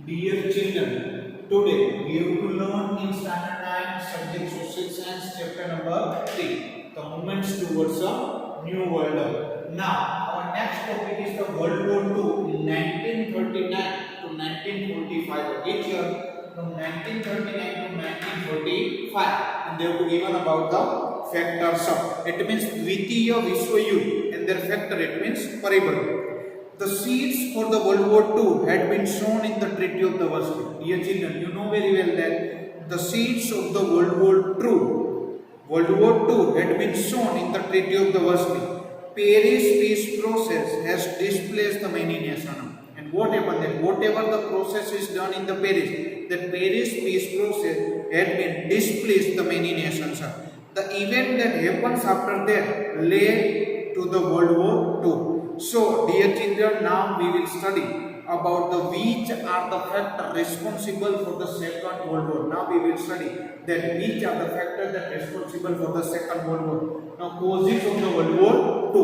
Dear children, today we have to learn in standard 9 subject social science chapter number 3, the movements towards a new world. Now our next topic is the World War II in 1939 to 1945. Which year? From 1939 to 1945, and they have to given about the factors of. It means Dvitiya Vishwa Yudh, and their factor it means paribol. The seeds for the World War II had been sown in the Treaty of the Versailles. Dear children, you know very well that the seeds of the World War II had been sown in the Treaty of the Versailles. Paris peace process has displaced the many nations. And what happened then? Whatever the process is done in the Paris peace process had been displaced the many nations. The event that happens after that led to the World War II. So, dear children, now we will study about the which are the factors responsible for the Second World War. Now we will study that which are the factors that responsible for the Second World War. Now, causes of the World War II.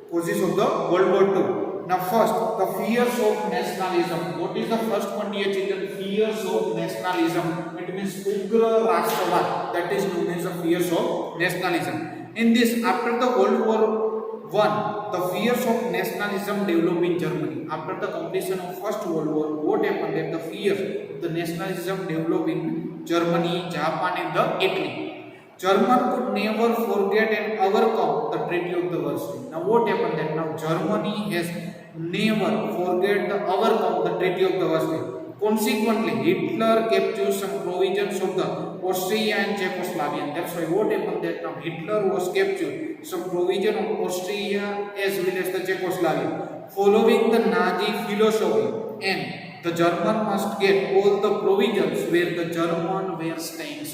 Causes of the World War II. Now, first, the fears of nationalism. What is the first one, dear children? Fears of nationalism. It means Ugra Rashtravad. That is known as the fears of nationalism. In this, after the World War I, the fears of nationalism developed in Germany. After the completion of First World War, what happened? That the fears of the nationalism developed in Germany, Japan, and the Italy. German could never forget and overcome the Treaty of the Versailles. Now, what happened? That now Germany has never forget the overcome the Treaty of the Versailles. Consequently, Hitler captured some provisions of the Austria and Czechoslovakia. That's why what happened that now Hitler was captured some provision of Austria as well as the Czechoslovakia. Following the Nazi philosophy, and the German must get all the provisions where the German were staying.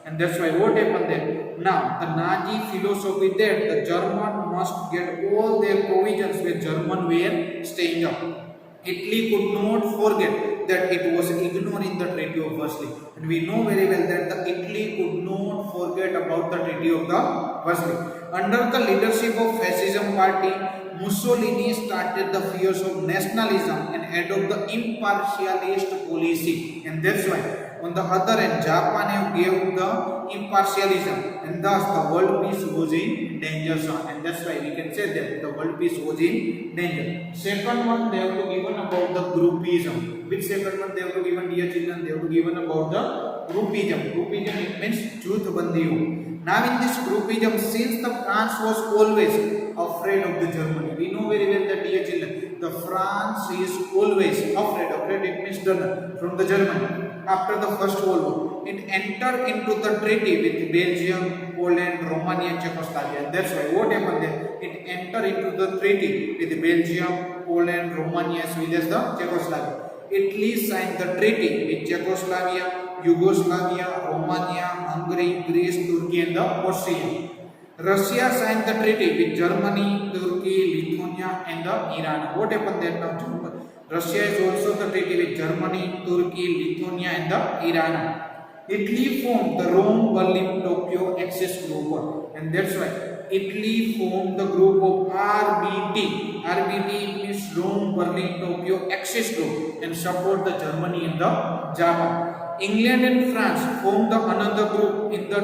And that's why what happened there? Now the Nazi philosophy that the German must get all their provisions where German were staying up. Italy could not forget that it was ignoring the Treaty of Versailles. And we know very well that the Italy could not forget about the Treaty of the Versailles. Under the leadership of Fascism Party, Mussolini started the fears of nationalism and adopted the impartialist policy. And that's why on the other hand, Japan gave the impartialism, and thus the world peace was in danger. And that's why we can say that the world peace was in danger. Second one, they have to given about the groupism. Which second one they have to given, dear children? They have to given about the groupism. Groupism, it means Juthbandiyu. Now in this groupism, since the France was always afraid of the Germany, we know very well that, dear children, the France is always afraid. Afraid, it means done from the Germany. After the First World War, it entered into the treaty with Belgium, Poland, Romania, and Czechoslovakia. And that's why what happened there? It entered into the treaty with Belgium, Poland, Romania, as well as the Czechoslovakia. Italy signed the treaty with Czechoslovakia, Yugoslavia, Romania, Hungary, Greece, Turkey, and the Austria. Russia signed the treaty with Germany, Turkey, Lithuania, and the Iran. What happened there now? Russia is also the treaty with Germany, Turkey, Lithuania, and the Iran. Italy formed the Rome, Berlin, Tokyo Axis group, and that's why Italy formed the group of RBT. RBT means Rome, Berlin, Tokyo Axis group, and support the Germany and the Japan. England and France formed the another group in the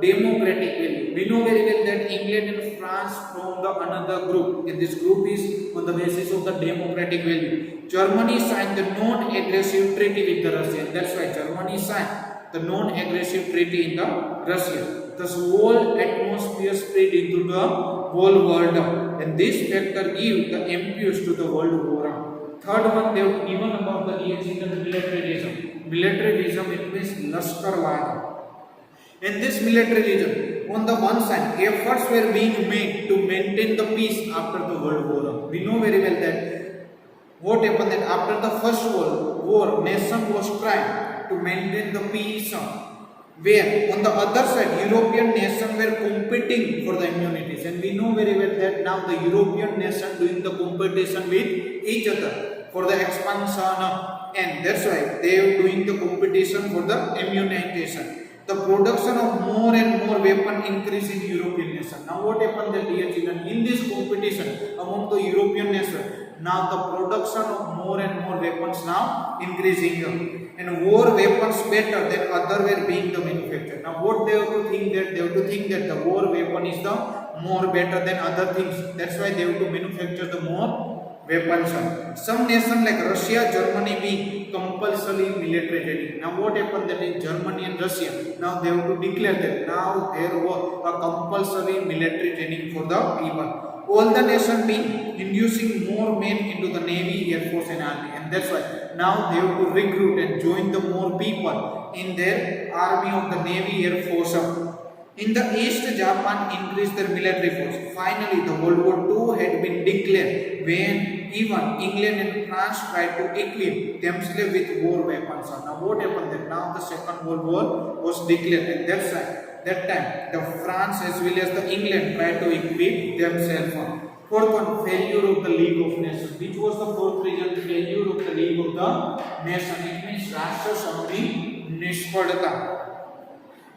democratic value. We know very well that England and France formed the another group, and this group is on the basis of the democratic value. Germany signed the non-aggressive treaty with the Russia. That's why Germany signed the non-aggressive treaty in the Russia. Thus, whole atmosphere spread into the whole world, and this factor give the impetus to the world war. Third one, they have given about the militarism. Militarism, it means Lashkarwad. In this militarism, on the one side, efforts were being made to maintain the peace after the World War. We know very well that what happened that after the First World War, nation was trying to maintain the peace. Where on the other side, European nations were competing for the immunities, and we know very well that now the European nations doing the competition with each other for the expansion, and that's why they are doing the competition for the immunization. The production of more and more weapon increase in European nations. Now what happened that, dear children, in this competition among the European nations, Now the production of more and more weapons now increasing, and war weapons better than other were being the manufactured. Now what they have to think, that they have to think that the war weapon is the more better than other things. That's why they have to manufacture the more weapons. Some nation like Russia, Germany being compulsory military training. Now what happened, that in Germany and Russia, now they have to declare that now there was a compulsory military training for the people. All the nation being inducing more men into the Navy, Air Force and Army, and that's why now they have to recruit and join the more people in their army of the Navy, Air Force. In the East, Japan increased their military force. Finally, the World War II had been declared when even England and France tried to equip themselves with war weapons. Now what happened, that now the Second World War was declared, and that's why that time the France as well as the England tried to equip themselves. Fourth one, failure of the League of Nations. Which was the fourth reason? Failure of the League of the Nations. It means राष्ट्र संधि निष्फलता.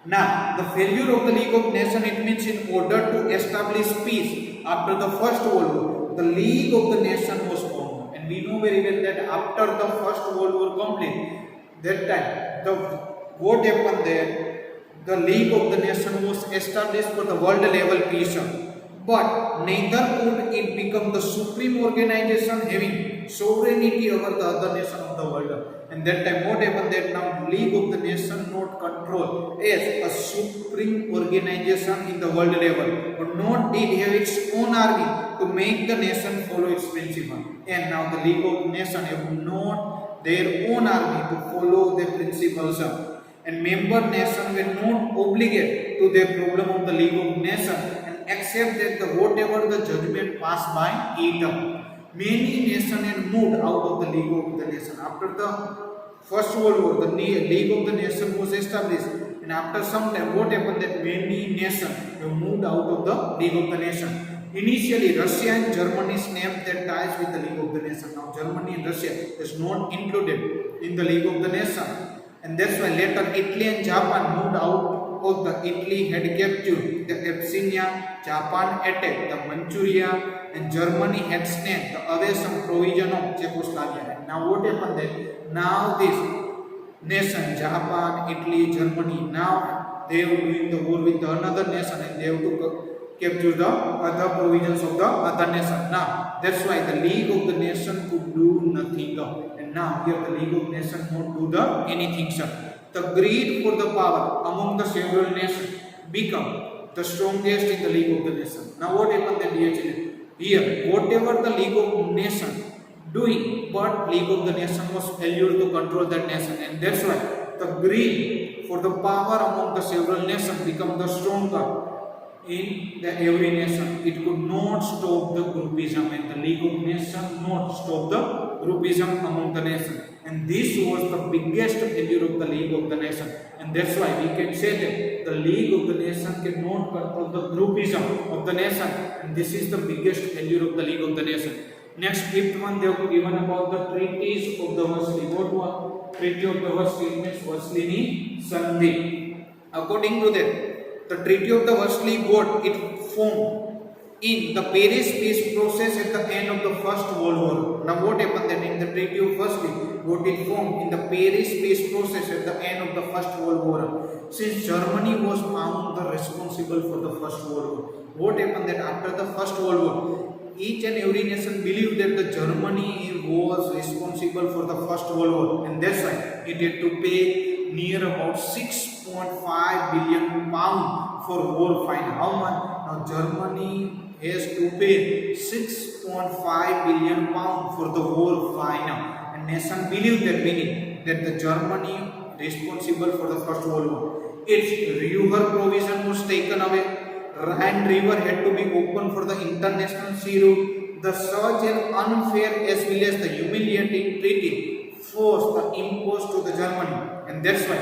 Now, the failure of the League of Nations, it means in order to establish peace after the First World War, the League of the Nations was formed. And we know very well that after the First World War complete, that time, what happened there, the League of the Nations was established for the world level peace. But neither could it become the supreme organization having sovereignty over the other nation of the world. And that time what happened, that now League of the Nation not control as a supreme organization in the world level, but not did have its own army to make the nation follow its principle. And now the League of Nations have not their own army to follow their principles. And member nations were not obligated to their problem of the League of Nations and accept that the whatever the judgment passed by it. Many nations had moved out of the League of the Nations. After the First World War, the League of the Nations was established, and after some time, what happened, that many nations have moved out of the League of the Nations. Initially, Russia and Germany snapped their ties with the League of the Nations. Now, Germany and Russia is not included in the League of the Nations, and that's why later Italy and Japan moved out of the. Italy had captured the Abyssinia, Japan attacked the Manchuria, and Germany had snapped the away some provision of Czechoslovakia. And now what happened then? Now this nation, Japan, Italy, Germany, now they are doing the war with the another nation, and they have to capture the other provisions of the other nation. Now that's why the League of the Nation could do nothing. And now here the League of Nations won't do the anything, sir. The greed for the power among the several nations become the strongest in the League of the Nations. Now what happened then, dear children? Here, whatever the League of Nations doing, but League of the Nations was failure to control that nation, and that's why the greed for the power among the several nations become the stronger in the every nation. It could not stop the groupism, and the League of Nations not stop the groupism among the nations. And this was the biggest failure of the League of the Nations, and that's why we can say that the League of the Nations cannot control the groupism of the nation, and this is the biggest failure of the League of the Nations. Next, fifth one, they have given about the treaties of the Versailles. What one? Treaty of the Versailles means Versailles Sandhi. According to that, the Treaty of the Versailles got it formed in the Paris peace process at the end of the First World War. Now what happened then in the Treaty of Versailles got it formed in the Paris peace process at the end of the First World War. Since Germany was found the responsible for the First World War, what happened that after the First World War, each and every nation believed that the Germany was responsible for the First World War, and that's why it had to pay near about 6.5 billion pound for war fine. How much? Now Germany has to pay 6.5 billion pound for the war fine, and nation believed that, meaning that the Germany responsible for the First World War. Its Ruhr provision was taken away. Rhine River had to be open for the international sea route. The such an unfair as well as the humiliating treaty forced the imposed to the Germany, and that's why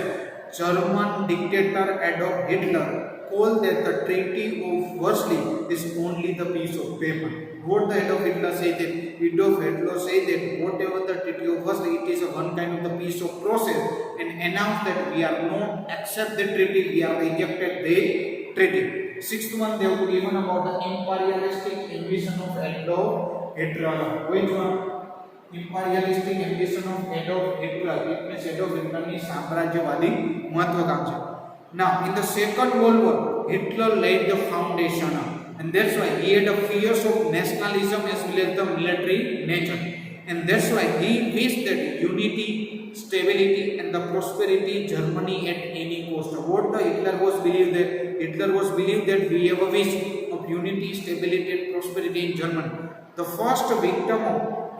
German dictator Adolf Hitler called that the Treaty of Versailles is only the piece of paper. What the Adolf Hitler said that? Adolf Hitler said that whatever the Treaty of Versailles, it is a one kind of the piece of process, and announced that we are not accept the treaty, we are rejected the treaty. Sixth one, they have given about the imperialistic ambition of Adolf Hitler. Which one? Imperialistic ambition of Adolf Hitler. It means Adolf Hitler ની સામ્રાજ્યવાદી મહત્વાકાંક્ષા. Now, in the Second World War, Hitler laid the foundation, and that's why he had a fears of nationalism as well as the military nature, and that's why he wished that unity, stability, and the prosperity Germany at any cost. What the Hitler was believed that we have a wish of unity, stability, and prosperity in Germany. The first victim of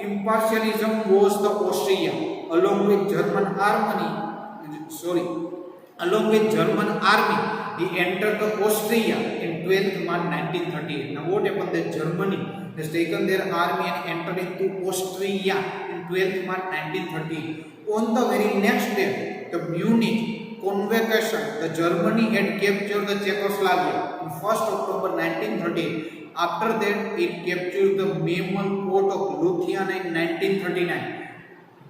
impartialism was the Austria, along with German army. He entered the Austria in 12th March 1938. Now what happened? That Germany has taken their army and entered into Austria in 12th March 1938. On the very next day, the Munich Convocation, the Germany had captured the Czechoslovakia on 1st October 1938. After that, it captured the Memel port of Lithuania in 1939.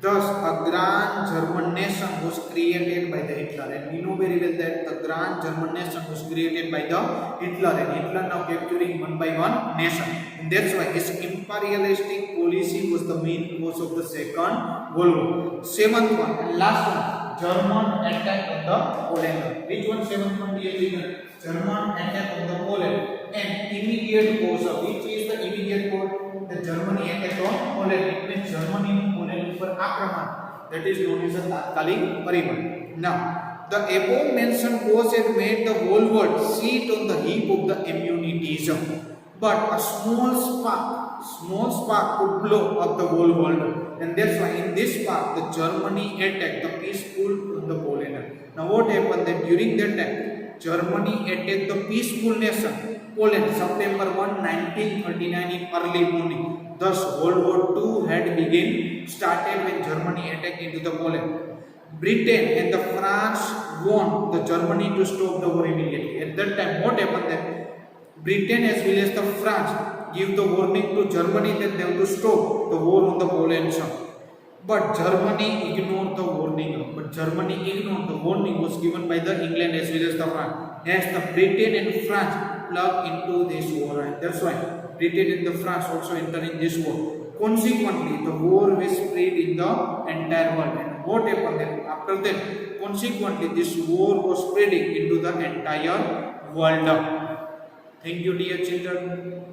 Thus, a grand German nation was created by the Hitler, and we know very well that the grand German nation was created by the Hitler, and Hitler now capturing one by one nation, and that's why his imperialistic policy was the main cause of the Second World War. Seventh one and last one, German attack on the Poland. Which one? Seventh one, dear children? German attack on the Poland, and immediate cause of which is the immediate cause? The Germany attack on Poland. It means Germany Poland पर आक्रमण, that is known as a तात्कालिक परिबल. Now, the above mentioned cause had made the whole world sit on the heap of the immunitism, but a small spark could blow up the whole world, and that's why in this spark the Germany attacked the peaceful on the Poland. Now what happened? That during that time Germany attacked the peaceful nation Poland September 1, 1939 in early morning. Thus, World War II had started when Germany attacked into the Poland. Britain and the France warned the Germany to stop the war immediately. At that time, what happened? That Britain as well as the France give the warning to Germany that they have to stop the war on the Poland. But Germany ignored the warning. The warning was given by the England as well as the France. As the Britain and France plug into this war, and that's why Britain and the France also enter in this war. Consequently, the war was spread in the entire world. And what happened then? After that, consequently, this war was spreading into the entire world. Thank you, dear children.